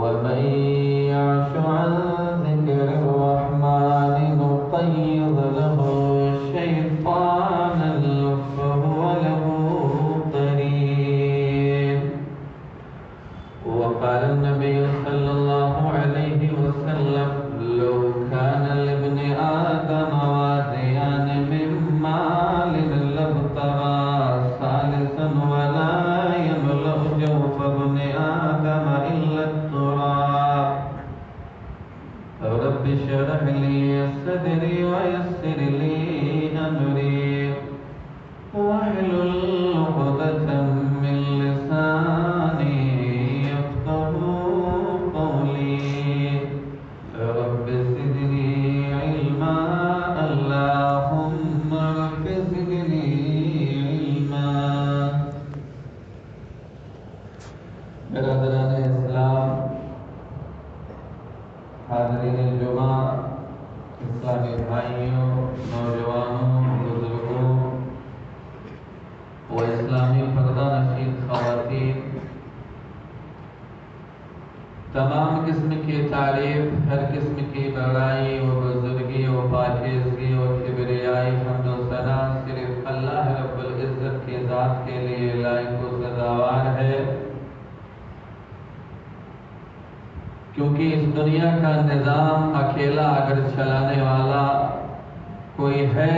ومن يعش عن ذكر الرحمن نقيض له شيطانا فهو له قرين. وقال النبي صلى الله عليه وسلم لو كان لابن آدم واديان من مال لابتغى ثالثا ولا يملأ جوف ابن آدم إلا التراب. رب اشرح لي صدري ويسر لي أمري واحلل عقدة من لساني يفقهوا قولي. رب زدني علما اللهم رب زدني علما. برادران اسلام، حاضرین جمعہ، اسلامی بھائیوں، نوجوانوں، بزرگوں و اسلامی پردہ نشین خواتین، تمام قسم کی تعریف، ہر قسم کی بڑائی و بزرگی و پاکیزگی و کبریائی، حمد و ثنا صرف اللہ رب العزت کی ذات کے لیے لائق و سزاوار ہے، کیونکہ اس دنیا کا نظام اکیلا اگر چلانے والا کوئی ہے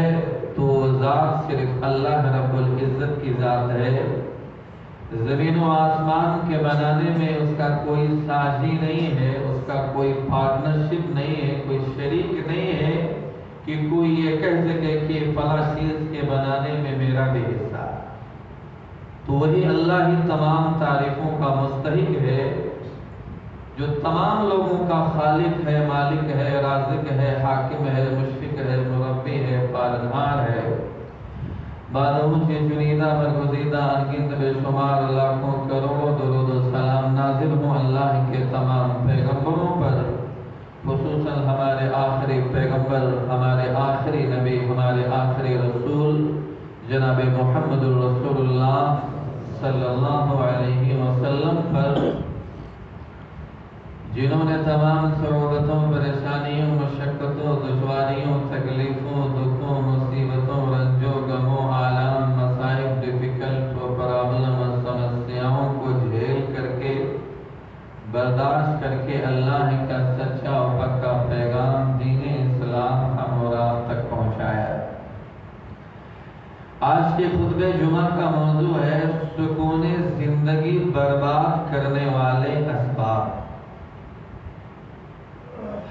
تو ذات صرف اللہ رب العزت کی ذات ہے. زمین و آسمان کے بنانے میں اس کا کوئی ساجی نہیں ہے، اس کا کوئی پارٹنرشپ نہیں ہے، کوئی شریک نہیں ہے کہ کوئی یہ کہہ سکے کہ فلاں چیز کے بنانے میں میرا بھی حصہ ہے. تو وہی اللہ ہی تمام تعریفوں کا مستحق ہے، جو تمام لوگوں کا خالق ہے، مالک ہے، رازق ہے، حاکم ہے، مشفق ہے، مربی ہے، پالنہار ہے. بادہوں سے چنیدہ برگزیدہ انگنت بے شمار لاکھوں کروڑوں درود و سلام نازل ہوں اللہ کے تمام پیغمبروں پر، خصوصاً ہمارے آخری پیغمبر، ہمارے آخری نبی، ہمارے آخری رسول جناب محمد الرسول اللہ صلی اللہ علیہ وسلم پر، جنہوں نے تمام صعوبتوں، پریشانیوں، مشقتوں، دشواریوں، تکلیفوں، دکھوں، مصیبتوں، رنجوں، غموں، آلام، مصائب، ڈیفیکلٹ و پرابلم و سمسیاؤں کو جھیل کر کے، برداشت کر کے اللہ کا سچا و پکا پیغام دین اسلام ہم اور آپ تک پہنچایا. آج کے خطبہ جمعہ کا موضوع ہے سکون زندگی برباد کرنے والے اسباب.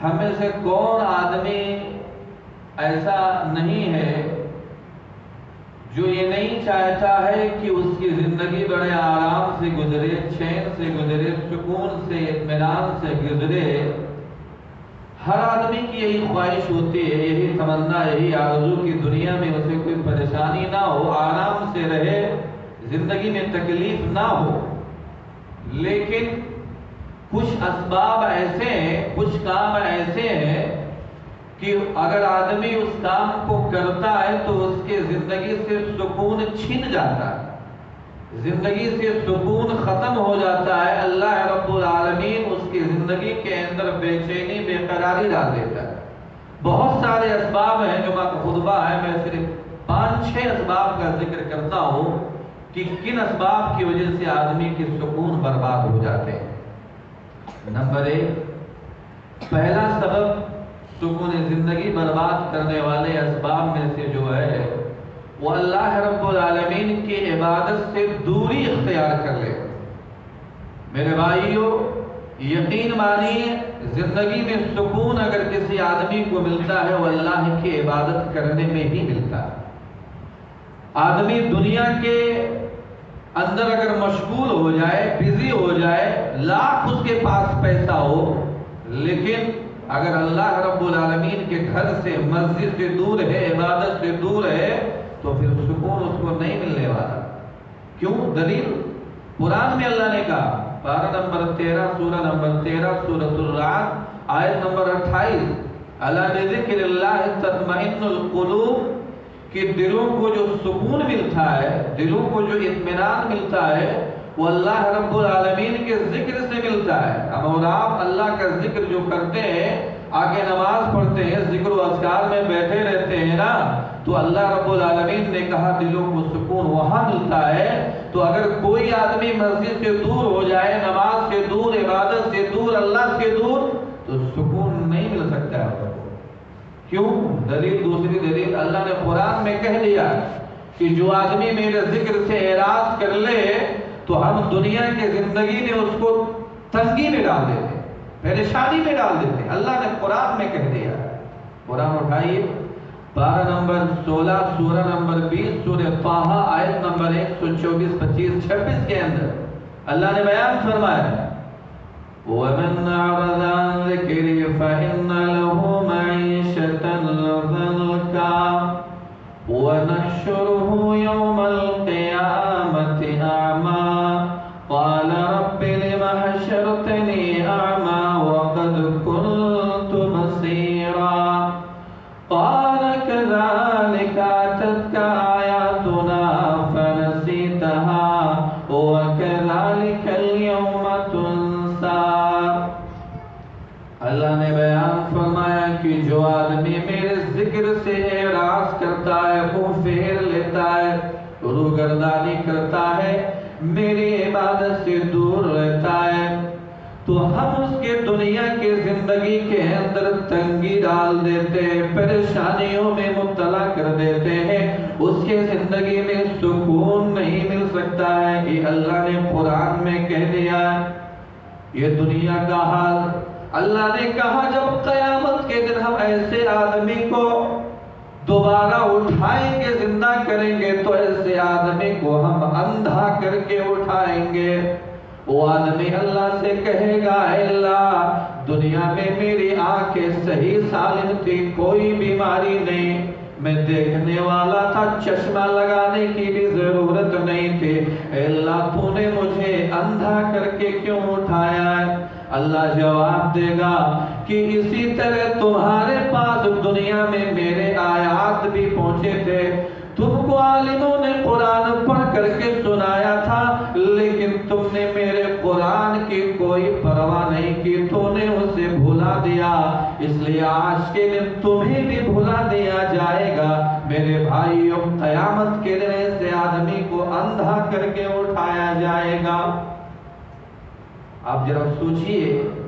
ہم میں سے کون آدمی ایسا نہیں ہے جو یہ نہیں چاہتا ہے کہ اس کی زندگی بڑے آرام سے گزرے، چین سے گزرے، سکون سے، اطمینان سے گزرے. ہر آدمی کی یہی خواہش ہوتی ہے، یہی تمنا، یہی آرزو کی دنیا میں اسے کوئی پریشانی نہ ہو، آرام سے رہے، زندگی میں تکلیف نہ ہو. لیکن کچھ اسباب ایسے ہیں، کچھ کام ایسے ہیں کہ اگر آدمی اس کام کو کرتا ہے تو اس کے زندگی سے سکون چھن جاتا ہے، زندگی سے سکون ختم ہو جاتا ہے. اللہ رب العالمین اس کی زندگی کے اندر بے چینی، بے قراری ڈال دیتا ہے. بہت سارے اسباب ہیں، جمعہ کا خطبہ ہے، میں صرف 5-6 اسباب کا ذکر کرتا ہوں کہ کن اسباب کی وجہ سے آدمی کے سکون برباد ہو جاتے ہیں. نمبر 1، پہلا سبب سکون زندگی برباد کرنے والے اسباب میں سے جو ہے وہ اللہ رب العالمین کی عبادت سے دوری اختیار کر لے. میرے بھائیو، یقین مانیے زندگی میں سکون اگر کسی آدمی کو ملتا ہے وہ اللہ کی عبادت کرنے میں ہی ملتا ہے. آدمی دنیا کے اندر اگر مشغول ہو جائے، بزی ہو جائے، لاکھ اس کے پاس پیسہ ہو، لیکن اگر اللہ رب العالمین کے گھر سے، مسجد سے دور ہے، عبادت سے دور ہے، تو پھر سکون اس کو نہیں ملنے والا. کیوں؟ دلیل قرآن میں اللہ نے کہا، پارہ نمبر 13، سورہ نمبر 13، سورۃ الرعد، آیت نمبر 28، الا بذکر اللہ تطمئن القلوب، کہ دلوں کو جو سکون ملتا ہے، دلوں کو جو اطمینان ملتا ہے وہ اللہ رب العالمین کے ذکر سے ملتا ہے۔ ہم اور آپ اللہ کا ذکر جو کرتے ہیں، آگے نماز پڑھتے ہیں، ذکر و اذکار میں بیٹھے رہتے ہیں نا، تو اللہ رب العالمین نے کہا دلوں کو سکون وہاں ملتا ہے۔ تو اگر کوئی آدمی مسجد سے دور ہو جائے، نماز سے دور، عبادت سے دور، اللہ سے دور، تو سکون نہیں مل سکتا ہے آپ کو۔ کیوں؟ دلیل، دوسری دلیل اللہ نے قرآن میں کہہ دیا کہ جو آدمی میرے ذکر سے اعراض کر لے تو ہم دنیا کی زندگی میں اس کو تنگی میں ڈال دیتے، پریشانی میں ڈال دیتے۔ اللہ نے قرآن میں کہہ دیا۔ قرآن اٹھائیے، پارہ نمبر 16، سورہ نمبر 20، سورہ طٰہٰ، آیت نمبر 124، 25، 26 کے اندر اللہ نے بیان فرمایا، وَمَنْ أَعْرَضَ عَنْ ذِكْرِي فَإِنَّ لَهُ مَعِيشَةً ضَنكًا وَنَحْشُرُهُ يَوْمَ الْقِيَامَةِ أَعْمَىٰ قَالَ رَبِّ لِمَ حَشَرْتَنِي أَعْمَىٰ وَقَدْ كُنتُ بَصِيرًا قَالَ كَذَٰلِكَ أَتَتْكَ آيَاتُنَا فَنَسِيتَهَا وَكَذَٰلِكَ الْيَوْمَ تُنسَىٰ۔ اللہ نے بیان فرمایا کہ جو آدمی میرے ذکر سے اعراض کرتا ہے، منہ پھیر لیتا ہے، روگردانی کرتا ہے، میری عبادت سے دور رہتا ہے، تو ہم اس کے دنیا کی زندگی کے اندر تنگی ڈال دیتے ہیں، پریشانیوں میں مبتلا کر دیتے ہیں، اس کے زندگی میں سکون نہیں مل سکتا ہے۔ یہ اللہ نے قرآن میں کہہ دیا ہے، یہ دنیا کا حال۔ اللہ نے کہا جب قیامت کے دن ہم ایسے آدمی کو دوبارہ اٹھائیں گے، زندہ کریں گے، تو ایسے آدمی کو ہم اندھا کر کے اٹھائیں گے۔ وہ آدمی اللہ سے کہے گا، اے اللہ دنیا میں میری آنکھیں صحیح سالم تھی، کوئی بیماری نہیں، میں دیکھنے والا تھا، چشمہ لگانے کی بھی ضرورت نہیں تھی، اے اللہ تو نے مجھے اندھا کر کے کیوں اٹھایا ہے؟ اللہ جواب دے گا کہ اسی طرح تمہارے پاس دنیا میں میرے آیات بھی پہنچے تھے، تم کو عالموں نے قرآن پڑھ کر کے سنایا تھا، لیکن تم نے میرے قرآن کی کوئی پرواہ نہیں کی، تو نے اسے بھلا دیا، اس لیے آج کے دن تمہیں بھی بھلا دیا جائے گا۔ میرے بھائیوں، قیامت کے دن ایسے آدمی کو اندھا کر کے اٹھایا جائے گا۔ آپ ذرا سوچئے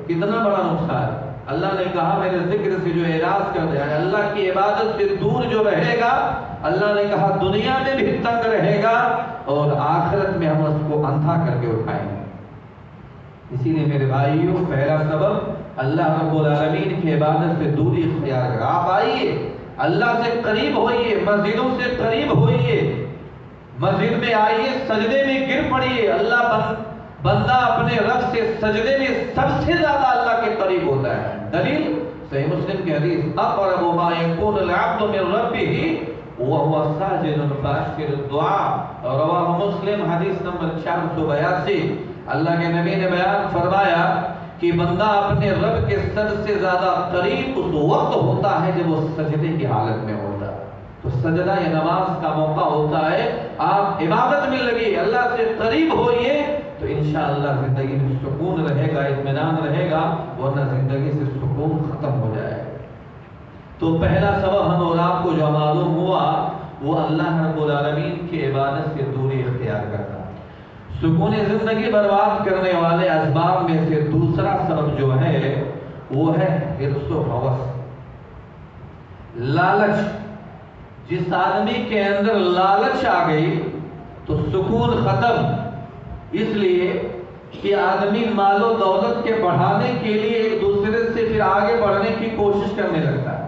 کتنا بڑا نقصان ہے۔ اللہ نے کہا میرے ذکر سے جو اعراض کر دیا ہے، اللہ کی عبادت سے دور جو رہے گا، اللہ نے کہا دنیا میں بھی تنگ رہے گا اور آخرت میں ہم اس کو اندھا کر کے اٹھائیں گے۔ اسی لیے میرے بھائیوں، پہلا سبب اللہ رب العالمین کی عبادت سے دوری اختیار کریں۔ آپ آئیے، اللہ سے قریب ہوئیے، مسجدوں سے قریب ہوئیے، مسجد میں آئیے، سجدے میں گر پڑیے۔ اللہ بندہ اپنے رب سے سجدے میں سب سے زیادہ اللہ کے قریب ہوتا ہے۔ دلیل صحیح مسلم کی حدیث، اقرب ما یکون العبد من ربہ وہو ساجد فاشر الدعاء، رواہ مسلم، حدیث نمبر 482۔ اللہ کے نبی نے بیان فرمایا کہ بندہ اپنے رب کے سب سے زیادہ قریب اس وقت ہوتا ہے جب وہ سجدے کی حالت میں ہوتا ہے۔ تو سجدہ یہ نماز کا موقع ہوتا ہے، آپ عبادت میں لگیے، اللہ سے قریب ہوئیے، تو انشاءاللہ زندگی میں سکون رہے گا، اطمینان رہے گا، ورنہ زندگی سے سکون ختم ہو جائے۔ تو پہلا سبب ہم اور آپ کو جو معلوم ہوا وہ اللہ رب العالمین کی عبادت سے دوری اختیار کرنا۔ سکون زندگی برباد کرنے والے اسباب میں سے دوسرا سبب جو ہے وہ ہے حرص و ہوس، لالچ۔ جس آدمی کے اندر لالچ آ گئی تو سکون ختم، اس لیے کہ آدمی مال و دولت کے بڑھانے کے لیے ایک دوسرے سے پھر آگے بڑھنے کی کوشش کرنے لگتا ہے۔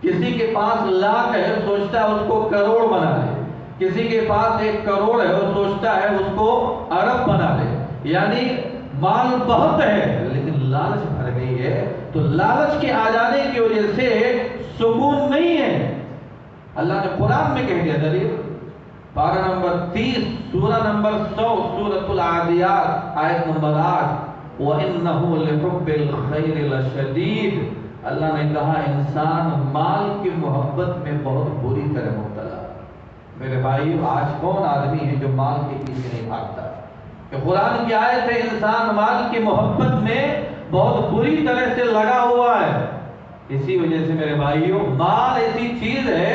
کسی کے پاس لاکھ ہے، سوچتا ہے اس کو کروڑ بنا لے، کسی کے پاس 1 کروڑ ہے، وہ سوچتا ہے اس کو ارب بنا لے، یعنی مال بہت ہے لیکن لالچ بھر گئی ہے۔ تو لالچ کے آ جانے کی وجہ سے سکون نہیں ہے۔ اللہ نے قرآن میں کہہ دیا، دلیل پارہ نمبر 30، سورہ نمبر 100، سورۃ العادیات، آیت نمبر 8، وَإِنَّهُ لِحُبِّ الْخَيْرِ لَشَدِيدٌ۔ اللہ نے کہا انسان مال کی محبت میں بہت بری طرح مبتلا۔ میرے بھائی، آج کون آدمی ہے جو مال کے پیچھے نہیں بھاگتا؟ کہ قرآن کی آیت ہے انسان مال کی محبت میں بہت بری طرح سے لگا ہوا ہے. اسی وجہ سے میرے بھائیوں، مال ایسی چیز ہے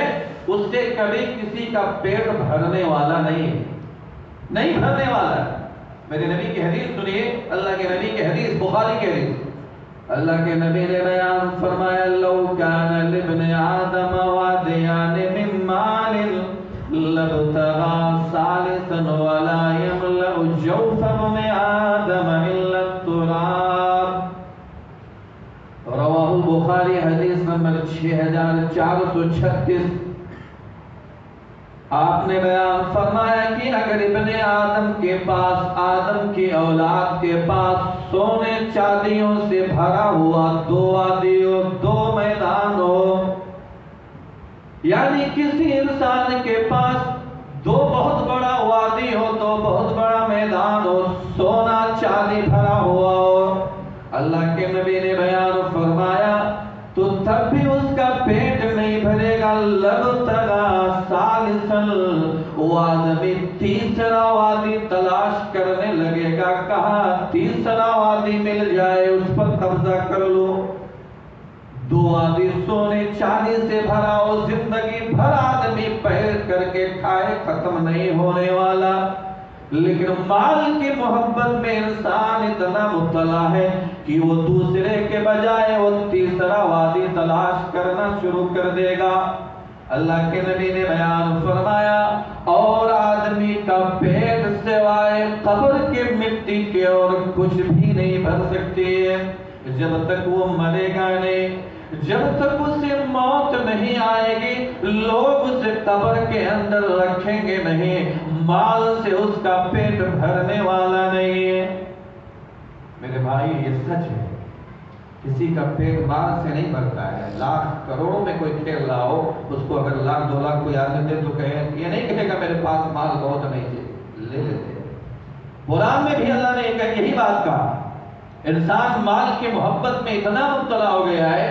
اس سے کبھی کسی کا پیٹ بھرنے والا نہیں بھرنے والا ہے. میرے نبی کی حدیث سنیے، اللہ کے نبی کی حدیث، بخاری کی حدیث. اللہ کے نبی نے بیان فرمایا لو کان لابن آدم وادیان من مال لابتغى ثالثا ولا يملأ جوف ابن آدم الا التراب. رواہ البخاری، حدیث نمبر 6436. آپ نے بیان فرمایا کہ اگر ابن آدم کے پاس، آدم کی اولاد کے پاس سونے چاندیوں سے بھرا ہوا 2 وادی ہو، 2 میدان ہو، یعنی کسی انسان کے پاس 2 بہت بڑا وادی ہو، 2 بہت بڑا میدان ہو، سونا چاندی بھرا ہوا ہو، اللہ کے نبی نے بیان فرمایا تو تب بھی اس کا پیٹ نہیں بھرے گا. لبتغا ثالثا، وہ آدمی تیسرا وادی تلاش کرنے لگے گا، کہاں تیسرا وادی مل جائے اس پر قبضہ کر لو. 2 وادی سونے چاندی سے بھرا ہو، زندگی بھر آدمی پہر کر کے کھائے، ختم نہیں ہونے والا. لیکن مال کی محبت میں انسان اتنا مبتلا ہے کہ وہ دوسرے کے بجائے وہ تیسرا وادی تلاش کرنا شروع کر دے گا. اللہ کے نبی نے بیان فرمایا اور آدمی کا پیٹ سوائے قبر کے مٹی کے اور کچھ بھی نہیں بھر سکتی ہے. جب تک وہ مرے گا نہیں، جب تک اسے موت نہیں آئے گی، لوگ اسے قبر کے اندر رکھیں گے نہیں، مال سے اس کا پیٹ بھرنے والا نہیں ہے. میرے بھائی یہ سچ ہے، کسی کا پیٹ مال سے نہیں بھرتا ہے. لاکھ کروڑوں میں کوئی کھیل رہا ہو، اس کو اگر 1,00,000-2,00,000 کوئی آدمی دے تو کہے، یہ نہیں کہے گا میرے پاس مال بہت نہیں ہے، لے لیتے. قرآن میں بھی اللہ نے یہی بات کہا. انسان مال کی محبت میں اتنا مبتلا ہو گیا ہے.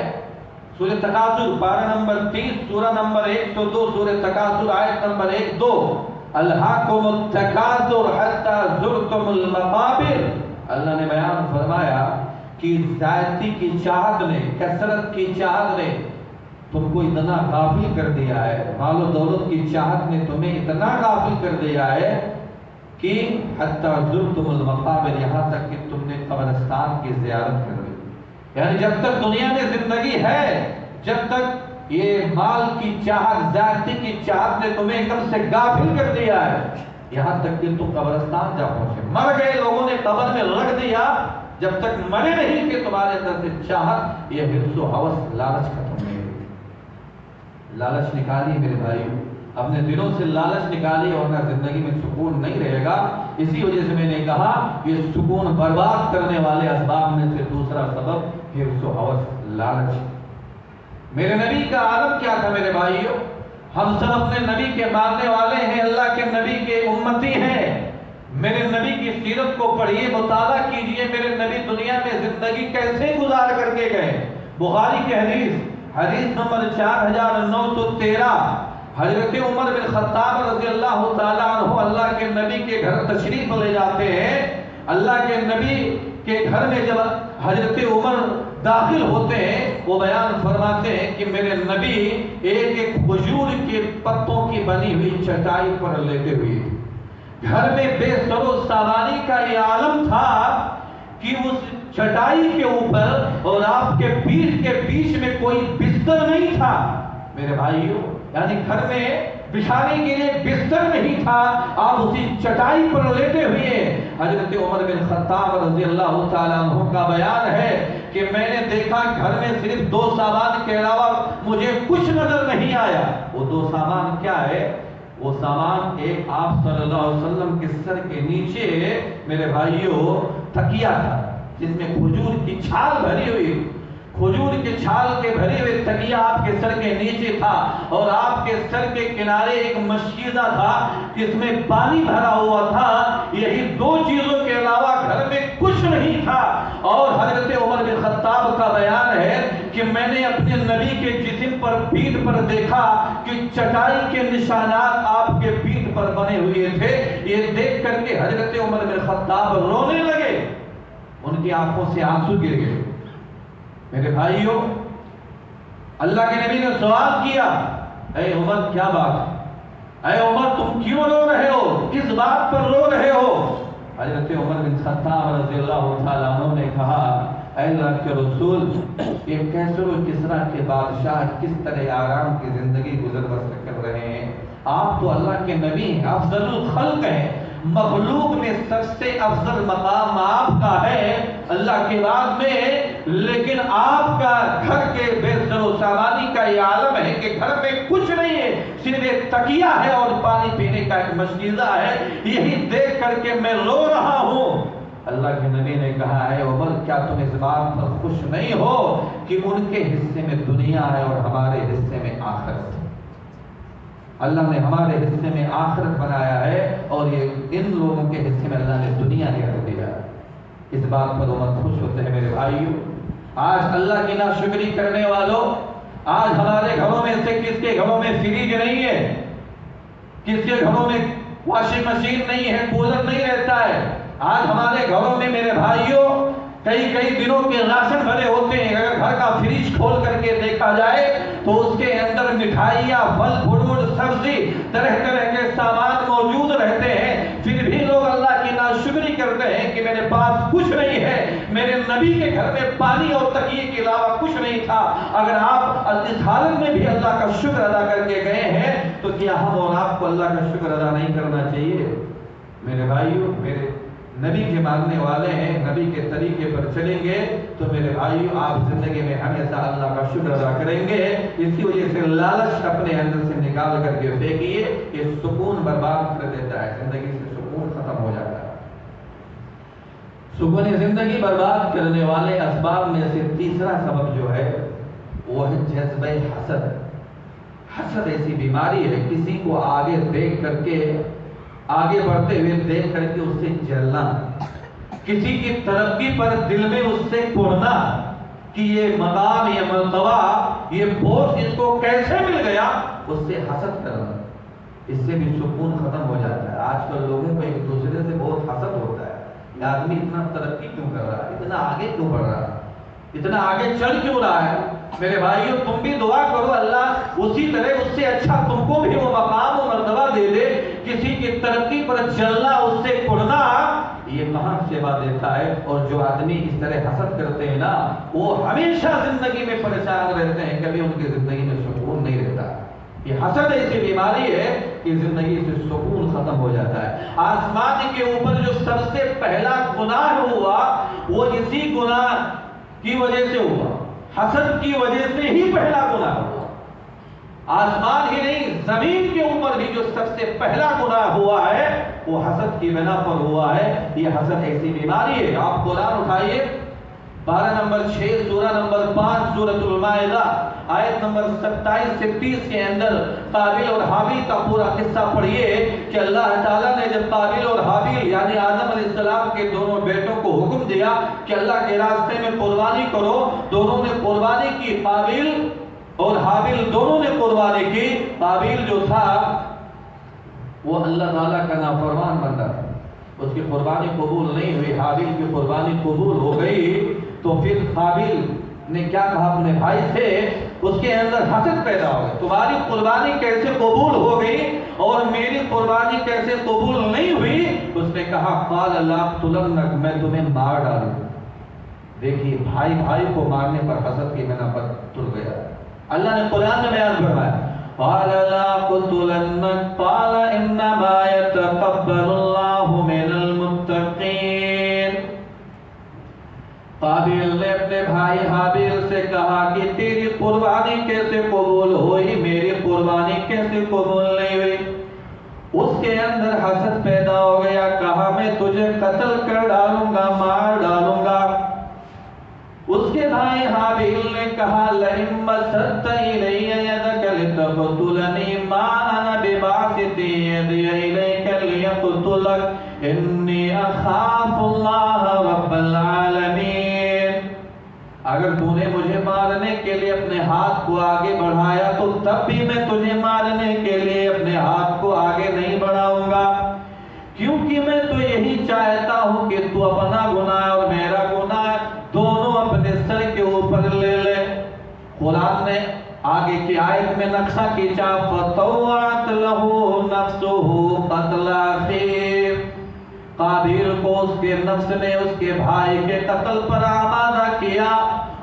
سورہ تکاثر پارہ نمبر 30، سورہ نمبر 102، سورہ تکاثر آیت نمبر 1-2. الہاکم التکاثر حتی زرتم المقابر. اللہ نے بیان فرمایا کہ زیادتی کی چاہت نے، کثرت کی چاہت نے تم کو اتنا غافل کر دیا ہے، مال و دولت کی چاہت نے تمہیں اتنا غافل کر دیا ہے کہ حتی زرتم المقابر، یہاں تک کہ تم نے قبرستان کی زیارت کر لی. یعنی جب تک دنیا میں زندگی ہے، جب تک یہ مال کی چاہت، زیادتی کی چاہت نے تمہیں ایک دم سے غافل کر دیا ہے، یہاں تک کہ تم قبرستان جا پہنچے. مر گئے لوگوں نے قبر میں رکھ دیا، جب تک مرے نہیں کہ تمہارے اندر سے چاہت، یہ حرص و ہوس، لالچ ختم نہیں ہوئی. لالچ نکالی میرے بھائی، اپنے دلوں سے لالچ نکالی، ورنہ زندگی میں سکون نہیں رہے گا. اسی وجہ سے میں نے کہا یہ سکون برباد کرنے والے اسباب میں سے دوسرا سبب حرص و ہوس، لالچ. میرے نبی کا عالم کیا تھا میرے بھائیوں؟ ہم سب اپنے نبی کے ماننے والے ہیں، اللہ کے نبی کے امتی ہیں. میرے نبی کی سیرت کو پڑھیے، مطالعہ کیجئے، میرے نبی دنیا میں زندگی کیسے گزار کر کے گئے. بخاری کی حدیث نمبر 4913. حضرت عمر بن خطاب رضی اللہ تعالیٰ عنہ اللہ کے نبی کے گھر تشریف لے جاتے ہیں. اللہ کے نبی کے گھر میں جب حضرت عمر داخل ہوتے ہیں، وہ بیان فرماتے ہیں کہ میرے نبی ایک کھجور کے پتوں کی بنی ہوئی چٹائی پر لیٹے ہوئے. گھر میں بے سر و سامانی کا یہ عالم تھا کہ اس چٹائی کے اوپر اور آپ کے پیٹ کے بیچ میں کوئی بستر نہیں تھا میرے بھائیوں. یعنی گھر میں بچھانے کے لیے بستر نہیں تھا، آپ اسی چٹائی پر لیٹے ہوئے. حضرت عمر بن خطاب رضی اللہ تعالیٰ عنہ کا بیان ہے کہ میں نے دیکھا گھر میں صرف 2 سامان کے علاوہ مجھے کچھ نظر نہیں آیا. وہ 2 سامان کیا ہے؟ وہ سامان ایک آپ صلی اللہ علیہ وسلم کے سر کے نیچے میرے بھائیوں تکیہ تھا، جس میں کھجور کی چھال بھری ہوئی، کھجور کے چھال کے بھرے ہوئے تکیہ آپ کے سر کے نیچے تھا، اور آپ کے سر کے کنارے ایک مشکیزہ تھا جس میں پانی بھرا ہوا تھا. یہی 2 چیزوں کے علاوہ گھر میں کچھ نہیں تھا. اور حضرت عمر بن خطاب کا بیان ہے کہ میں نے اپنے نبی کے جسم پر، پیٹھ پر دیکھا کہ چٹائی کے نشانات آپ کے پیٹھ پر بنے ہوئے تھے. یہ دیکھ کر کے حضرت عمر بن خطاب رونے لگے، ان کی آنکھوں سے آنسو گر گئے۔ میرے بھائیوں، اللہ کے نبی نے سوال کیا، اے عمر کیا بات ہے؟ اے عمر تم کیوں رو رہے ہو؟ کس بات پر رو رہے ہو؟ حضرت عمر بن خطاب رضی اللہ تعالیٰ عنہ نے کہا، اے اللہ کے رسول، یہ کیسر و کسریٰ کے بادشاہ کس طرح آرام کی زندگی گزر بسر کر رہے ہیں؟ آپ تو اللہ کے نبی ہیں، افضل الخلق ہیں، مخلوق میں سب سے افضل مقام آپ کا ہے اللہ کے بعد میں، لیکن آپ کا گھر کے بے سر و سامانی کا یہ عالم ہے کہ گھر میں کچھ نہیں ہے، صرف ایک تکیہ ہے اور پانی پینے کا ایک مشکیزہ ہے، یہی دیکھ کر کے میں رو رہا ہوں۔ اللہ کے نبی نے کہا، اے عمر کیا تم اس بات پر خوش نہیں ہو کہ ان کے حصے میں دنیا ہے اور ہمارے حصے میں آخرت ہے؟ اللہ نے ہمارے حصے میں آخرت بنایا ہے اور یہ ان لوگوں کے حصے میں اللہ نے دنیا نے رکھ دیا ہے۔ اس بات پر عمر خوش ہوتے ہیں۔ میرے بھائیوں، آج اللہ کی ناشکری کرنے والوں، آج ہمارے گھروں میں سے کس کے گھروں میں فریج نہیں ہے، کس کے گھروں میں واشنگ مشین نہیں ہے، کولر نہیں رہتا ہے؟ آج ہمارے گھروں میں میرے بھائیوں کئی دنوں کے راشن بھرے ہوتے ہیں۔ اگر گھر کا فریج کھول کر کے دیکھا جائے تو اس کے اندر مٹھائیاں، پھل فروٹ، سبزی، طرح طرح کے سامان موجود رہتے ہیں، پھر بھی لوگ اللہ کی ناشکری کرتے ہیں کہ میرے پاس کچھ نہیں ہے، میرے نبی کے گھر میں پانی اور تکیے کے علاوہ کچھ نہیں تھا۔ اگر آپ اس حالت میں بھی اللہ کا شکر ادا کر کے گئے ہیں تو کیا ہم اور آپ کو اللہ کا شکر ادا نہیں کرنا چاہیے؟ میرے بھائیوں، میرے نبی کے ماننے والے ہیں، نبی کے طریقے پر چلیں گے تو میرے بھائیوں آپ زندگی میں ہمیشہ اللہ کا شکر ادا کریں گے۔ اسی وجہ سے لالچ اپنے اندر سے نکال کر کے پھینکیے، یہ سکون برباد کر دیتا ہے، زندگی سے سکون ختم ہو جاتا ہے۔ سکون زندگی برباد کرنے والے اسباب میں سے تیسرا سبب جو ہے وہ ہے جذبہ حسد۔ حسد ایسی بیماری ہے، کسی کو آگے دیکھ کر کے، آگے بڑھتے ہوئے دیکھ کر کے اس سے جلنا، کسی کی ترقی پر دل میں اس سے کوڑنا کہ یہ مقام، یہ مرتبہ، یہ پوسٹ اس کو کیسے مل گیا، اس سے حسد کرنا، اس سے بھی سکون ختم ہو جاتا ہے۔ آج کل لوگوں کو ایک دوسرے سے بہت حسد ہوتا ہے، یہ آدمی اتنا ترقی کیوں کر رہا ہے، اتنا آگے کیوں بڑھ رہا ہے، اتنا آگے چل کیوں رہا ہے؟ میرے بھائیوں تم بھی دعا کرو اللہ اسی طرح اس سے اچھا تم کو بھی وہ مقام و مرتبہ دے دے۔ کسی کی ترقی پر چلنا، اس سے کڑنا، یہ کہاں سیوا دیتا ہے؟ اور جو آدمی اس طرح حسد کرتے ہیں نا، وہ ہمیشہ زندگی میں پریشان رہتے ہیں، کبھی ان کی زندگی میں سکون نہیں رہتا۔ یہ حسد ایسی بیماری ہے کہ زندگی سے سکون ختم ہو جاتا ہے۔ آسمان کے اوپر جو سب سے پہلا گناہ ہوا وہ اسی گناہ کی وجہ سے ہوا، حسد کی وجہ سے ہی پہلا گناہ ہوا۔ آسمان ہی نہیں، زمین کے اوپر بھی جو سب سے پہلا گناہ ہوا ہے وہ حسد کی بنا پر ہوا ہے۔ یہ حسد ایسی بیماری ہے۔ آپ قرآن اٹھائیے، پارہ نمبر 6 سورہ نمبر 5 سورۃ المائدہ آیت نمبر 27 سے 30 کے اندر قابیل اور حابیل کا پورا قصہ پڑھیے کہ اللہ تعالیٰ نے جب قابیل اور حابیل یعنی آدم علیہ السلام کے دونوں بیٹوں کو حکم دیا کہ اللہ کے راستے میں قربانی کرو، دونوں نے قربانی کی، قابیل اور حابیل دونوں نے قربانی کی۔ قابیل جو تھا وہ اللہ تعالیٰ کا نافرمان بندہ تھا، اس کی قربانی قبول نہیں ہوئی، حابیل کی قربانی قبول ہو گئی۔ تو پھر قابیل نے کیا کہا اپنے بھائی سے، اس کے اندر حسد پیدا ہو گئی، تمہاری قربانی کیسے قبول ہو گئی اور میری قربانی کیسے قبول نہیں ہوئی؟ اس نے کہا قال لاقتلنک، میں تمہیں مار ڈالوں گا۔ دیکھیے بھائی کو مارنے پر حسد کی بنا پر تل گیا۔ اللہ نے قرآن میں بیان فرمایا قال لاقتلنک قال انما يتقبل الله من المتقین۔ قابیل نے اپنے بھائی حابیل سے کہا کہ تیری قربانی کیسے قبول ہوئی، میری قربانی کیسے قبول نہیں ہوئی؟ اس کے اندر حسد پیدا ہو گیا، کہا میں تجھے قتل کر ڈالوں گا، مار ڈالوں گا۔ اس کے بھائی حابیل نے کہا لئن بسطت الی یدک لتقتلنی ما انا بباسط یدی الیک لیقتلک انی اخاف اللہ رب العالمین۔ اگر تو نے مجھے مارنے کے لیے اپنے ہاتھ کو آگے بڑھایا تو تب بھی میں تجھے مارنے کے لیے اپنے ہاتھ کو آگے نہیں بڑھاؤں گا، کیونکہ میں تو یہی چاہتا ہوں کہ تو اپنا گناہ اور میرا گناہ دونوں اپنے سر کے اوپر لے لے۔ قرآن نے آگے کی آیت میں نقشہ کھینچا فَطَوَّعَتْ لَهُ نَفْسُهُ قَتْلَ أَخِيهِ، قابیل کو اس کے نفس نے اس کے بھائی کے قتل پر آمادہ کیا،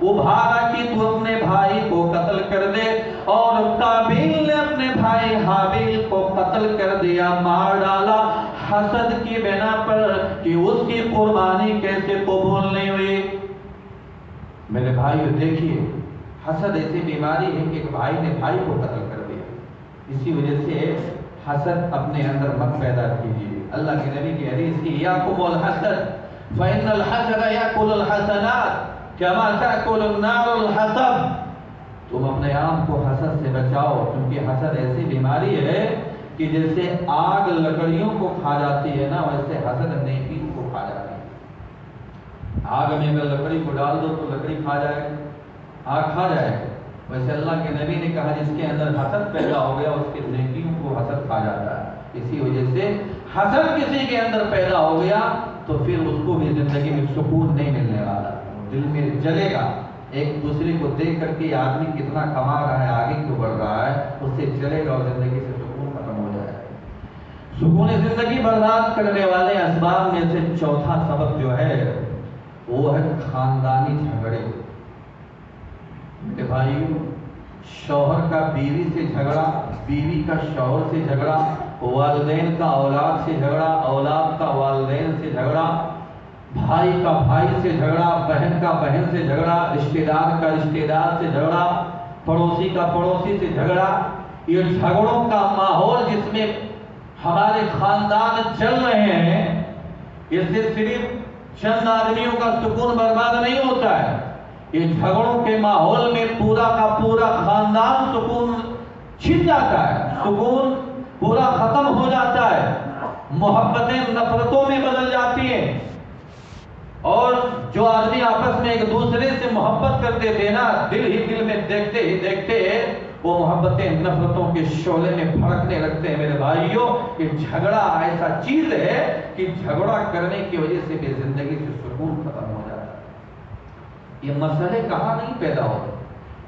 ابھارا کہ تو اپنے بھائی کو قتل کر دے، اور قابیل نے اپنے بھائی حابیل کو قتل کر دیا، مار ڈالا حسد کی بنا پر کہ اس کی قربانی کیسے قبول نہیں ہوئی۔ میرے بھائیو دیکھیے، حسد ایسی بیماری ہے کہ ایک بھائی نے بھائی کو قتل کر دیا۔ اسی وجہ سے حسد اپنے اندر مت پیدا کیجیے۔ اللہ کے نبی کی حدیث کی یاکم الحسد فإن الحسد یاکل الحسنات کما تاکل النار الحطب، تم اپنے آپ کو حسد سے بچاؤ، کیونکہ حسد ایسی بیماری ہے کہ جیسے آگ لکڑیوں کو کھا جاتی ہے نا، ویسے حسد نیکی کو کھا جاتی ہے۔ آگ میں اگر لکڑی کو ڈال دو تو لکڑی کھا جائے، آگ کھا جائے، ویسے اللہ کے نبی نے کہا جس کے اندر حسد پیدا ہو گیا اس کے نیکیوں کو حسد کھا جاتا ہے۔ اسی وجہ سے حسد کسی کے اندر پیدا ہو گیا تو پھر اس کو بھی زندگی میں سکون نہیں ملنے والا، دل میں جلے گا۔ ایک دوسرے کو دیکھ کر کے آدمی کتنا کما رہا ہے، آگے کیوں بڑھ رہا ہے، اس سے جلے گا اور زندگی سے سکون ختم ہو جائے گا۔ سکون زندگی برباد کرنے والے اسباب میں سے چوتھا سبب جو ہے وہ ہے خاندانی جھگڑے۔ میرے بھائیو، شوہر کا بیوی سے جھگڑا، بیوی کا شوہر سے جھگڑا، والدین کا اولاد سے جھگڑا، اولاد کا والدین سے جھگڑا، بھائی کا بھائی سے جھگڑا، بہن کا بہن سے جھگڑا، رشتہ دار کا رشتہ دار سے جھگڑا، پڑوسی کا پڑوسی سے جھگڑا۔ یہ جھگڑوں کا ماحول جس میں ہمارے خاندان چل رہے ہیں، اس سے صرف چند آدمیوں کا سکون برباد نہیں ہوتا ہے، یہ جھگڑوں کے ماحول میں پورا کا پورا خاندان سکون چھن جاتا ہے، سکون پورا ختم ہو جاتا ہے، محبتیں نفرتوں میں بدل جاتی ہیں، اور جو آدمی آپس میں ایک دوسرے سے محبت کرتے تھے نا، دل ہی دل میں دیکھتے ہی دیکھتے وہ محبتیں نفرتوں کے شعلے میں بھڑکنے لگتے ہیں۔ میرے بھائیوں، یہ جھگڑا ایسا چیز ہے کہ جھگڑا کرنے کی وجہ سے بھی زندگی سے سکون ختم ہو جاتا ہے۔ یہ مسئلے کہاں نہیں پیدا ہوتے،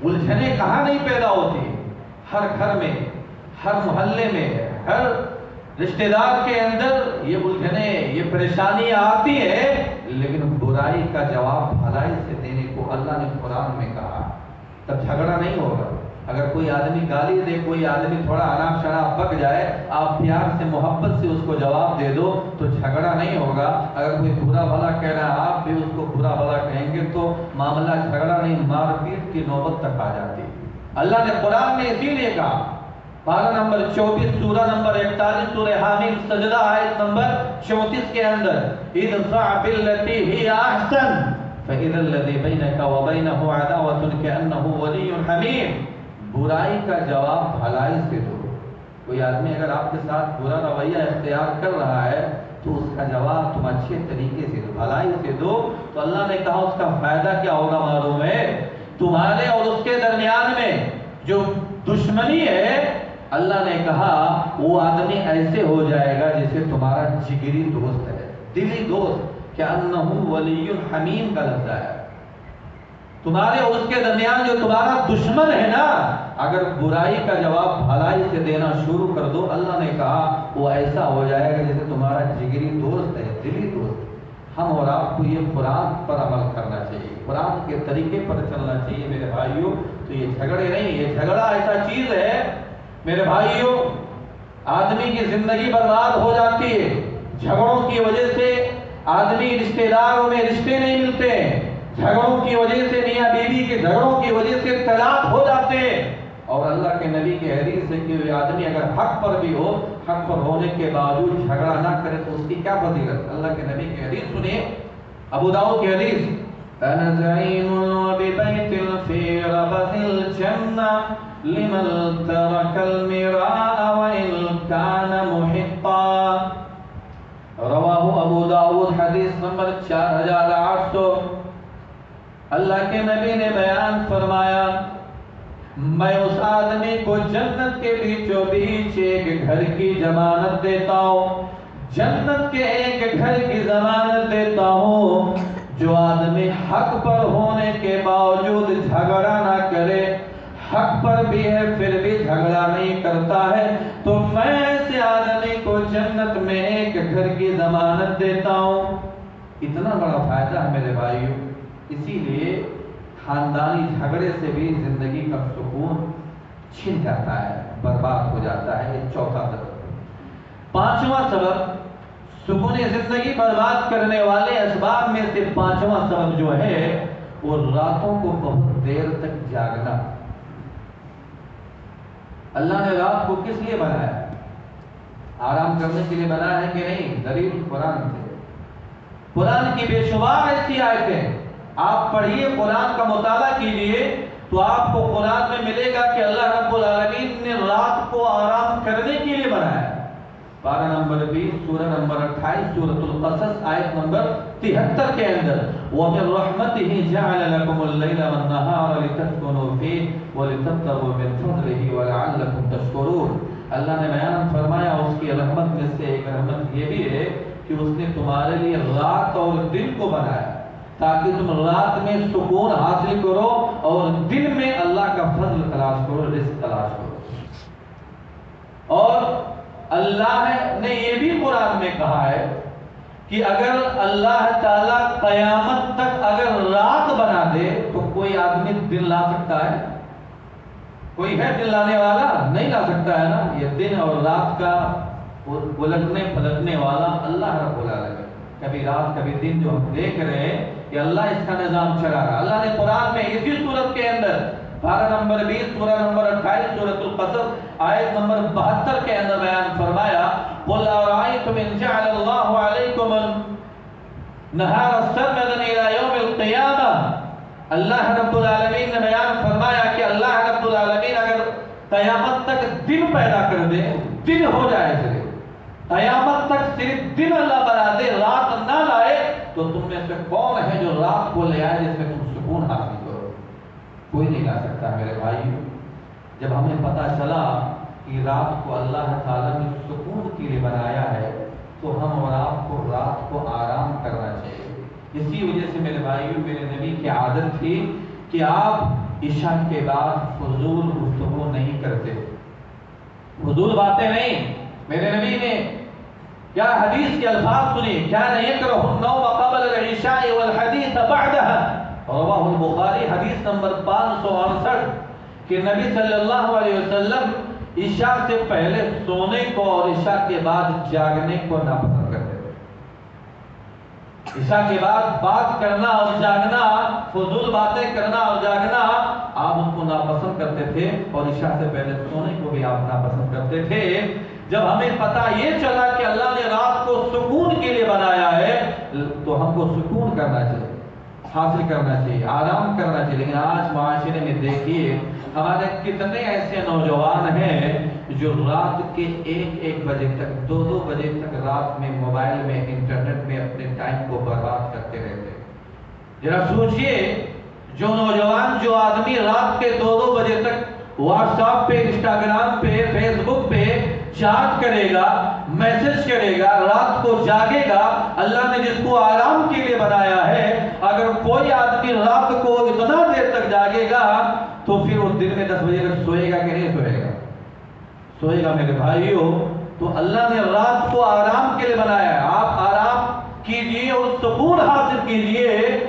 الجھنیں کہاں نہیں پیدا ہوتی، ہر گھر میں، ہر محلے میں، ہر رشتہ دار کے اندر یہ الجھنیں، یہ پریشانیاں آتی ہیں، لیکن برائی کا جواب بھلائی سے دینے کو اللہ نے قرآن میں کہا، تب جھگڑا نہیں ہوگا۔ اگر کوئی آدمی گالی دے، کوئی آدمی تھوڑا اناپ شناپ بک جائے، آپ پیار سے محبت سے اس کو جواب دے دو تو جھگڑا نہیں ہوگا۔ اگر کوئی برا بھلا کہہ رہا ہے، آپ بھی اس کو برا بھلا کہیں گے تو معاملہ جھگڑا نہیں، مار پیٹ کی نوبت تک آ جاتی۔ اللہ نے قرآن میں اسی لیے کہا، پارہ نمبر 24 سورہ نمبر 41 سورہ حامیم سجدہ آیت نمبر 34 کے اندر، ادفع بالتي هي احسن فاذا الذي بينك وبينه عداوة كأنه ولي حميم، برائی کا جواب بھلائی سے دو۔ کوئی آدمی اگر آپ کے ساتھ برا رویہ اختیار کر رہا ہے تو اس کا جواب تم اچھے طریقے سے دو، بھلائی سے دو، تو اللہ نے کہا اس کا فائدہ کیا ہوگا معلوم ہے؟ تمہارے اور اس کے درمیان میں جو دشمنی ہے، اللہ نے کہا وہ آدمی ایسے ہو جائے گا جیسے تمہارا جگری دوست ہے، دلی دوست، کہ انہو ولی حمیم کا لفظ ہے۔ تمہارے اور اس کے درمیان جو تمہارا دشمن ہے نا، اگر برائی کا جواب بھلائی سے دینا شروع کر دو، اللہ نے کہا وہ ایسا ہو جائے گا جیسے تمہارا جگری دوست ہے، دلی دوست۔ ہم اور آپ کو یہ قرآن پر عمل کرنا چاہیے، قرآن کے طریقے پر چلنا چاہیے میرے بھائیوں۔ تو یہ جھگڑے نہیں، یہ جھگڑا ایسا چیز ہے میرے بھائیوں، آدمی کی زندگی برباد ہو جاتی ہے۔ جھگڑوں کی وجہ سے آدمی رشتہ داروں میں رشتے نہیں ملتے ہیں، جھگڑوں کی وجہ سے میاں بیوی کے جھگڑوں کی وجہ سے طلاق ہو جاتے ہیں۔ اور اللہ کے نبی کی حدیث ہے کہ آدمی اگر حق پر بھی ہو، حق پر ہونے کے باوجود جھگڑا نہ کرے تو اس کی کیا فضیلت؟ اللہ کے نبی کی حدیث سنیے، ابو داؤد کی حدیث، انا زعیم ببیت فی ربض الجنہ لمن ترک المراء وان کان محقا، رواہ ابو داؤد، حدیث نمبر 4800۔ اللہ کے نبی نے بیان فرمایا، میں اس آدمی کو جنت کے بیچوں بیچ ایک گھر کی ضمانت دیتا ہوں جنت کے ایک گھر کی ضمانت دیتا ہوں جو آدمی حق پر ہونے کے باوجود جھگڑا نہ کرے، حق پر بھی ہے پھر بھی جھگڑا نہیں کرتا ہے، تو میں ایسے آدمی کو جنت میں ایک گھر کی ضمانت دیتا ہوں۔ اتنا بڑا فائدہ ہے میرے بھائیوں۔ اسی لیے خاندانی جھگڑے سے بھی زندگی کا سکون چھن جاتا ہے، برباد ہو جاتا ہے۔ یہ چوتھا سبب۔ پانچواں سبب، سکون زندگی برباد کرنے والے اسباب میں سے پانچواں سبب جو ہے وہ راتوں کو بہت دیر تک جاگنا۔ اللہ نے رات کو کس لیے بنایا؟ آرام کرنے کے لیے بنایا ہے کہ نہیں؟ دلیل قرآن سے۔ قرآن کی بے شمار ایسی آیتیں آپ پڑھیے، قرآن کا مطالعہ کیجیے تو آپ کو قرآن میں ملے گا کہ اللہ رب العالمین نے رات کو آرام کرنے کے لیے بنایا۔ پارہ نمبر 20 سورہ نمبر 28 سورۃ القصص آیت نمبر 73 کے اندر وَمِن رَحْمَتِهِ جَعَلَ لَكُمُ اللَّيْلَ وَالنَّهَارَ لِتَسْكُنُوا فِيهِ وَلِتَبْتَغُوا مِن فَضْلِهِ وَلَعَلَّكُمْ تَشْكُرُونَ۔ اللہ نے بیان فرمایا اس کی رحمت میں سے ایک رحمت یہ بھی ہے کہ اس نے تمہارے لیے رات اور دن کو بنایا تاکہ تم رات میں سکون حاصل کرو اور دن میں اللہ کا فضل تلاش کرو، رزق تلاش کرو۔ اور اللہ نے یہ بھی قرآن میں کہا ہے کہ اگر اللہ تعالیٰ قیامت تک اگر رات بنا دے تو کوئی آدمی دن لا سکتا ہے؟ کوئی ہے دن لانے والا؟ نہیں لا سکتا ہے نا۔ یہ دن اور رات کا الٹنے پلٹنے والا اللہ رب العالمین، کبھی رات کبھی دن جو ہم دیکھ رہے ہیں یہ اللہ اس کا نظام چلا رہا۔ اللہ نے قرآن میں اسی صورت کے اندر پارہ نمبر 20 سورہ نمبر 28 سورۃ القصص آیت نمبر 72 کے اندر بیان فرمایا قُلْ أَرَأَيْتُمْ إِنْ جَعَلَ اللَّهُ عَلَيْكُمُ النَّهَارَ سَرْمَدًا إِلَى يَوْمِ الْقِيَامَةِ۔ اللہ رب العالمین نے بیان فرمایا کہ اللہ رب العالمین اگر قیامت تک دن پیدا کر دے، دن ہو جائے، صرف قیامت تک صرف دن اللہ بنا دے، رات نہ لائے، تو تم میں سے کون ہے جو رات کو لے آئے جس میں تم سکون حاصل کرو؟ کوئی نہیں لا سکتا میرے بھائی۔ جب ہمیں پتا چلا کہ رات کو اللہ تعالیٰ نے سکون کے لیے بنایا ہے تو ہم اور آپ کو رات کو آرام کرنا چاہیے۔ اسی وجہ سے میرے بھائیوں، میرے نبی کی عادت تھی کہ آپ عشاء کے بعد فضول گفتگو نہیں کرتے، فضول باتیں نہیں۔ میرے نبی نے کیا حدیث کے الفاظ سنی، کیا یکرہ النوم قبل العشاء والحدیث بعدها، رواہ البخاری حدیث نمبر 568 کہ نبی صلی اللہ علیہ وسلم عشاء سے پہلے سونے کو اور عشاء کے بعد جاگنے کو ناپسند کرتے تھے۔ عشاء کے بعد بات کرنا اور جاگنا، فضول باتیں کرنا اور جاگنا آپ ان کو ناپسند کرتے تھے، اور عشاء سے پہلے سونے کو بھی آپ ناپسند کرتے تھے۔ جب ہمیں پتہ یہ چلا کہ اللہ نے رات کو سکون کے لیے بنایا ہے تو ہم کو سکون کرنا چاہیے، حاصل کرنا چاہیے، آرام کرنا چاہیے۔ لیکن آج معاشرے میں دیکھیے ہمارے کتنے ایسے نوجوان ہیں جو رات کے 1-1 بجے تک، 2-2 بجے تک رات میں موبائل میں انٹرنیٹ میں اپنے ٹائم کو برباد کرتے رہتے ہیں۔ ذرا سوچئے، جو نوجوان، جو آدمی رات کے 2-2 بجے تک واٹس ایپ پہ، انسٹاگرام پہ، فیس بک پہ چیٹ کرے گا، میسج کرے گا، رات کو جاگے گا، اللہ نے جس کو آرام کے لیے بنایا ہے، اگر کوئی آدمی رات کو اتنا دیر تک جاگے گا تو پھر وہ دن میں 10 بجے تک سوئے گا کہ نہیں سوئے گا؟ سوئے گا میرے بھائیوں۔ تو اللہ نے رات کو آرام کے لیے بنایا ہے، آپ آرام کیجئے اور سکون حاصل کیجئے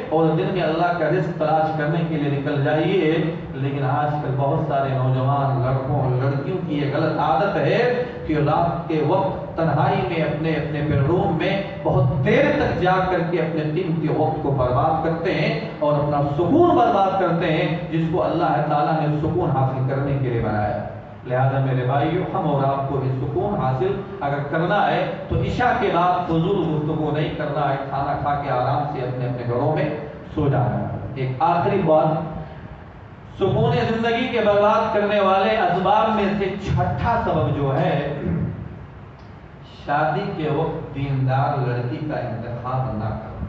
اور دن میں اللہ کا رزق تلاش کرنے کے لیے نکل جائیے۔ لیکن آج کل بہت سارے نوجوان لڑکوں اور لڑکیوں کی یہ غلط عادت ہے کہ رات کے وقت تنہائی میں اپنے بیڈ روم میں بہت دیر تک جاگ کر کے اپنے قیمتی وقت کو برباد کرتے ہیں اور اپنا سکون برباد کرتے ہیں جس کو اللہ تعالیٰ نے سکون حاصل کرنے کے لیے بنایا۔ لہذا میرے بھائیوں، ہم اور آپ کو بھی سکون حاصل اگر کرنا ہے تو عشاء کے بعد فضول گفتگو نہیں کرنا ہے، کھانا کھا کے آرام سے اپنے گھروں میں سو جانا ہے۔ ایک آخری بات، سکون زندگی کے برباد کرنے والے اسباب میں سے چھٹا سبب جو ہے، شادی کے وقت دیندار لڑکی کا انتخاب نہ کرنا۔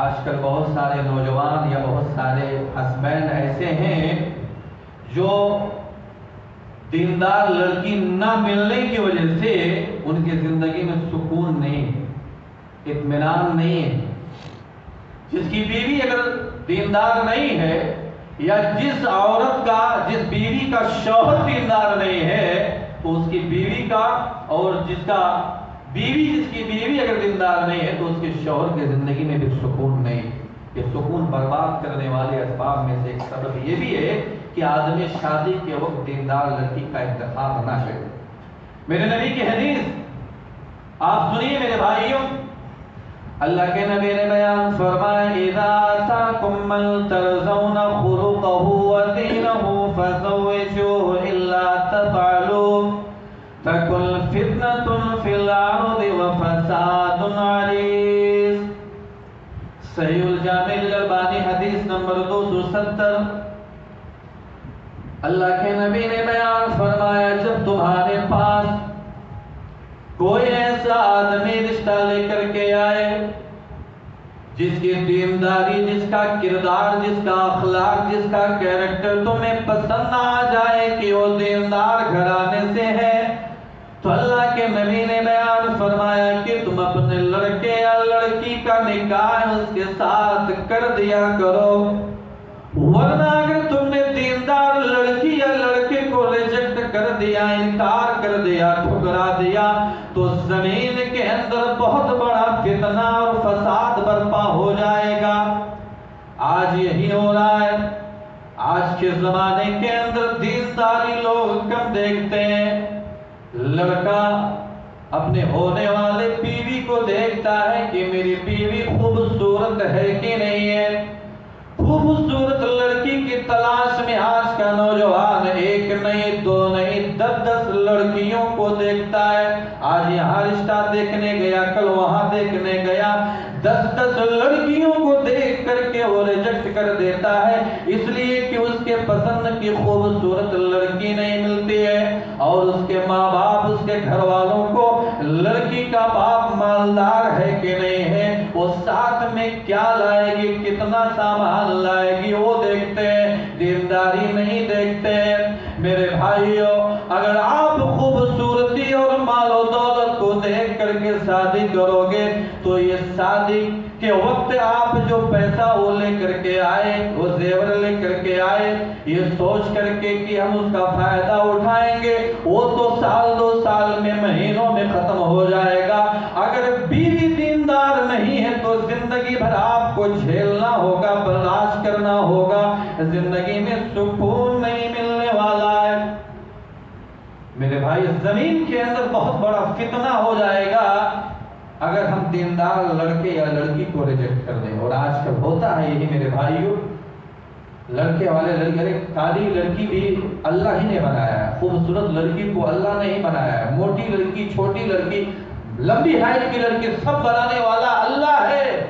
آج کل بہت سارے نوجوان یا بہت سارے ہسبینڈ ایسے ہیں جو دیندار لڑکی نہ ملنے کی وجہ سے ان کی زندگی میں سکون نہیں، اطمینان نہیں ہے۔ جس کی بیوی اگر دیندار نہیں ہے، یا جس عورت کا، جس بیوی کا شوہر دیندار نہیں ہے، تو اس کی بیوی کا، اور جس کی بیوی اگر دیندار نہیں ہے تو اس کے شوہر کی زندگی میں بھی سکون نہیں۔ یہ سکون برباد کرنے والے اسباب میں سے ایک سبب یہ بھی ہے کہ آدمی شادی کے وقت دیندار لڑکی کا انتخاب نہ کرے۔ میرے نبی کی حدیث آپ سنیے میرے بھائیوں، اللہ کے نبی نے بیان فرمایا اذا آتاکم من ترضون خلقه ودینه فزوجوه الا تفعلوا تکن فتنة فی الارض وفساد عریض۔ صحیح الجامع للالبانی حدیث نمبر 270۔ اللہ کے نبی نے بیان فرمایا جب تمہارے پاس کوئی ایسا آدمی رشتہ لے کر کے آئے جس کی دینداری، جس کا کردار، جس کا اخلاق، جس کا کیریکٹر تمہیں پسند آ جائے کہ وہ دیندار گھرانے سے ہے، تو اللہ کے نبی نے بیان فرمایا کہ تم اپنے لڑکے یا لڑکی کا نکاح اس کے ساتھ کر دیا کرو، ورنہ اگر تم نے دیندار لڑکی یا لڑکے کو ریجیکٹ کر دیا، انکار کر دیا، ٹھکرا دیا، تو زمین کے اندر بہت بڑا فتنہ اور فساد برپا ہو جائے گا۔ آج یہی ہو رہا ہے، آج کے زمانے کے اندر دینداری لوگ کم دیکھتے ہیں۔ لڑکا اپنے ہونے والے بیوی کو دیکھتا ہے کہ میری بیوی خوبصورت ہے کہ نہیں ہے۔ خوبصورت لڑکی کی تلاش میں آج کا نوجوان ایک نہیں، دو نہیں، 10 لڑکیوں کو دیکھتا ہے۔ آج یہاں رشتہ دیکھنے گیا، کل وہاں دیکھنے گیا، 10 لڑکیوں کو دیکھ کر کے وہ ریجیکٹ کر دیتا ہے، اس لیے کہ اس کے پسند کی خوبصورت لڑکی نہیں ملتی ہے، اور اس کے ماں باپ، اس کے گھر والوں کو لڑکی کا باپ مالدار ہے کہ نہیں ہے، وہ ساتھ میں کیا لائے گی، کتنا سامان لائے گی، وہ دیکھتے ہیں، دینداری نہیں دیکھتے ہیں۔ میرے بھائیوں، اگر آپ خوبصورتی اور مال و دولت کو دیکھ کر کے شادی کرو گے تو یہ شادی کے وقت آپ جو پیسہ وہ لے کر کے آئے، وہ زیور لے کر کے آئے، یہ سوچ کر کے کہ ہم اس کا فائدہ اٹھائیں گے، وہ تو سال 2 سال میں، مہینوں میں ختم ہو جائے گا۔ اگر بیوی دیندار نہیں ہے تو زندگی بھر آپ کو جھیلنا ہوگا، برداشت کرنا ہوگا، زندگی میں سکون نہیں ملنے والا ہے۔ میرے بھائی، زمین کے اندر بہت بڑا فتنہ ہو جائے گا اگر ہم دیندار لڑکے یا لڑکی کو ریجیکٹ کر دیں۔ اور آج کل ہوتا ہے یہی میرے بھائیوں، لڑکے والے لڑکے، کالی لڑکی بھی اللہ ہی نے بنایا ہے، خوبصورت لڑکی کو اللہ نے ہی بنایا ہے، موٹی لڑکی، چھوٹی لڑکی، لمبی ہائٹ کی لڑکی، سب بنانے والا اللہ ہے۔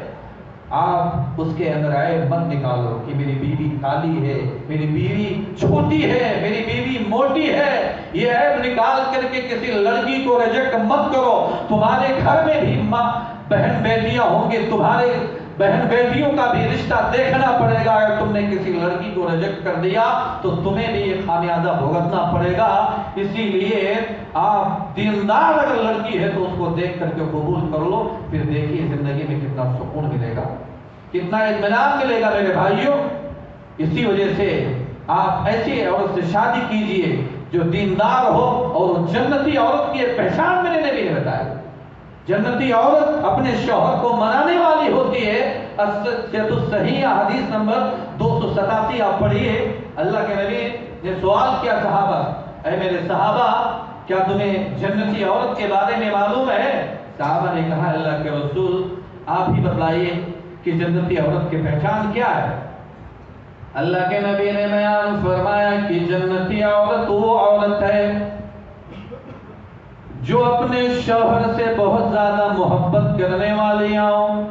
آپ اس کے اندر عیب مت نکالو کہ میری بیوی کالی ہے، میری بیوی چھوٹی ہے، میری بیوی موٹی ہے، یہ عیب نکال کر کے کسی لڑکی کو ریجیکٹ مت کرو۔ تمہارے گھر میں بھی ماں بہن بیٹیاں ہوں گے، تمہارے بہن بیٹیوں کا بھی رشتہ دیکھنا پڑے گا۔ اگر تم نے کسی لڑکی کو ریجیکٹ کر دیا تو تمہیں بھی یہ خمیازہ بھگتنا پڑے گا۔ اسی لیے آپ دیندار اگر لڑکی ہے تو اس کو دیکھ کر کے قبول کر لو، پھر دیکھیے زندگی میں کتنا سکون ملے گا، کتنا اطمینان ملے گا میرے بھائیوں۔ اسی وجہ سے آپ ایسی عورت سے شادی کیجئے جو دیندار ہو، اور جنتی عورت کی پہچان میرے نبی نے بتائی۔ جنتی عورت اپنے شوہر کو منانے والی ہوتی ہے۔ صحیح حدیث نمبر 287 آپ پڑھیے۔ اللہ کے نبی نے سوال کیا صحابہ، اے میرے صحابہ، کیا تمہیں جنتی عورت کے بارے میں معلوم ہے؟ صحابہ نے کہا اللہ کے رسول آپ ہی بتلائیے کہ جنتی عورت کی پہچان کیا ہے؟ اللہ کے نبی نے بیان فرمایا کہ جنتی عورت وہ عورت ہے جو اپنے شوہر سے بہت زیادہ محبت کرنے والیاں ہوں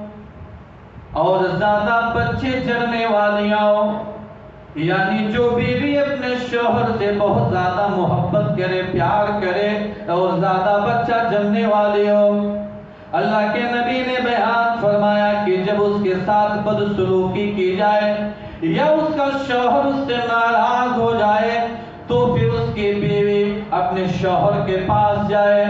اور زیادہ بچے جننے والیاں ہوں، یعنی جو بیوی اپنے شوہر سے بہت زیادہ محبت کرے، پیار کرے اور زیادہ بچہ جننے والی ہو۔ اللہ کے نبی نے بیان فرمایا کہ جب اس کے ساتھ بدسلوکی کی جائے یا اس کا شوہر اس سے ناراض ہو جائے تو پھر اس کی بیوی اپنے شوہر کے پاس جائے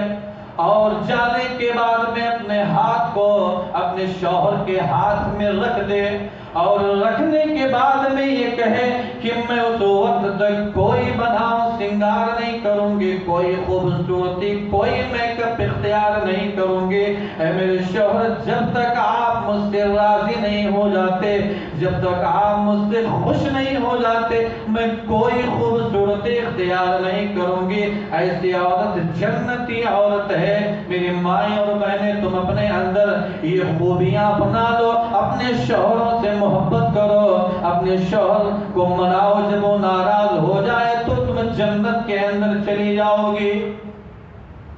اور جانے کے بعد میں اپنے ہاتھ کو اپنے شوہر کے ہاتھ میں رکھ دے اور رکھنے کے بعد میں یہ کہے کہ میں اس وقت تک کوئی بناؤ سنگار نہیں کروں گی، کوئی خوبصورتی، کوئی میک اپ اختیار نہیں کروں گی۔ اے میرے شوہر، جب تک آپ مجھ سے راضی نہیں ہو جاتے، جب تک آپ مجھ سے خوش نہیں ہو جاتے، میں کوئی خوبصورتی اختیار نہیں کروں گی۔ ایسی عورت جنتی عورت ہے۔ میری مائیں اور بہنیں، تم اپنے اندر یہ خوبیاں اپنا لو، اپنے شوہروں سے محبت کرو، اپنے شوہر کو مناؤ، جب وہ ناراض ہو جائے تو تم جنت کے اندر چلی جاؤ گی۔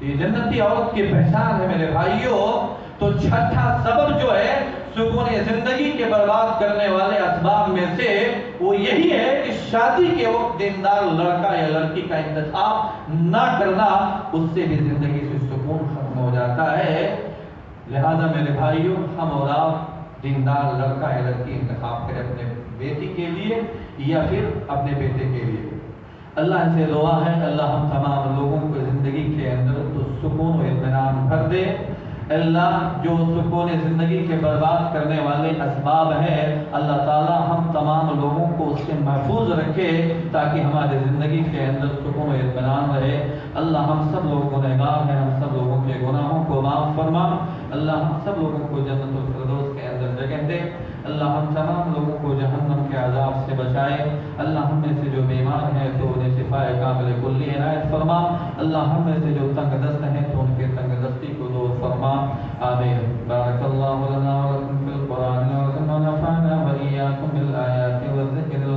یہ جنتی عورت کی پہچان ہے میرے بھائیوں۔ تو چھٹا سبب جو ہے سکون زندگی کے برباد کرنے والے اسباب میں سے وہ یہی ہے کہ شادی کے وقت دیندار لڑکا یا لڑکی کا انتخاب نہ کرنا، اس سے بھی زندگی سے سکون ختم ہو جاتا ہے۔ لہذا میرے بھائیوں، ہم اور آپ دیندار لڑکا یا لڑکی انتخاب کریں اپنے بیٹی کے لیے یا پھر اپنے بیٹے کے لیے۔ اللہ سے دعا ہے اللہ ہم تمام لوگوں کو زندگی کے اندر تو سکون و اطمینان بھر دے۔ اللہ جو سکون زندگی کے برباد کرنے والے اسباب ہیں، اللہ تعالیٰ ہم تمام لوگوں کو اس سے محفوظ رکھے تاکہ ہمارے زندگی کے اندر سکون و اطمینان رہے۔ اللہ ہم سب لوگ گنہگار ہیں، ہم سب لوگوں کے گناہوں کو معاف فرما۔ اللہ ہم سب لوگوں کو جنت الفردوس کے اندر جگہ دے۔ اللہ ہم تمام لوگوں کو جہنم کے عذاب سے بچائے۔ اللہ ہم میں سے جو بیمار ہیں تو انہیں شفاء کامل کلی عنایت فرما۔ اللہ ہم میں سے جو تنگ دست ہیں تو ان کے تنگ دستی کو دور فرما۔ آمین۔ بارک اللہ لنا ولکم فی القرآن العظیم ونفعنا وإياکم بالآیات والذکر